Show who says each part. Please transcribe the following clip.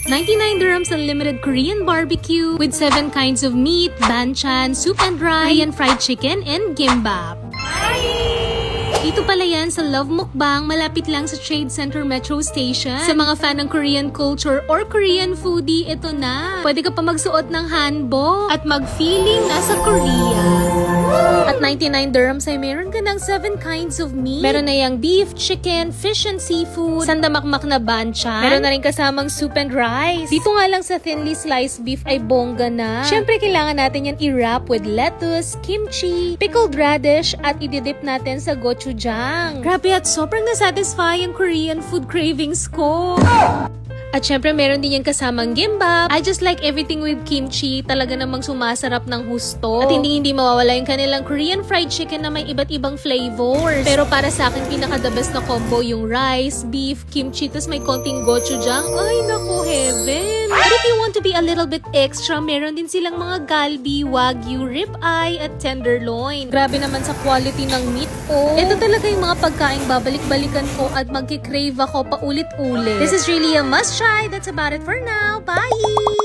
Speaker 1: 99 dirhams unlimited Korean barbecue with 7 kinds of meat, banchan, soup and rice, Korean fried chicken, and gimbap. Dito pala yan sa Love Mukbang, malapit lang sa Trade Center Metro Station. Sa mga fan ng Korean culture or Korean foodie, ito na. Pwede ka pa magsuot ng hanbok at mag-feeling nasa Korea. At 99 dirhams ay meron ka ng 7 kinds of meat. Meron na yung beef, chicken, fish and seafood, sandamakmak na banchan. Meron na rin kasamang soup and rice. Dito nga lang sa thinly sliced beef ay bongga na. Syempre kailangan natin yan i-wrap with lettuce, kimchi, pickled radish at ididip natin sa gochujang. Grabe at sobrang nasatisfy ang Korean food cravings ko. At syempre, meron din yan kasamang gimbap. I just like everything with kimchi. Talaga namang sumasarap ng husto. At hindi mawawala yung kanilang Korean fried chicken na may iba't ibang flavors. Pero para sa akin, pinaka-the best na combo yung rice, beef, kimchi, tas may konting gochujang. Ay, naku, heaven! But if you want to be a little bit extra, meron din silang mga galbi, wagyu, ribeye, at tenderloin. Grabe naman sa quality ng meat ko. Ito talaga yung mga pagkain babalik-balikan ko at magkikrave ako paulit-ulit. This is really a must try. That's about it for now. Bye!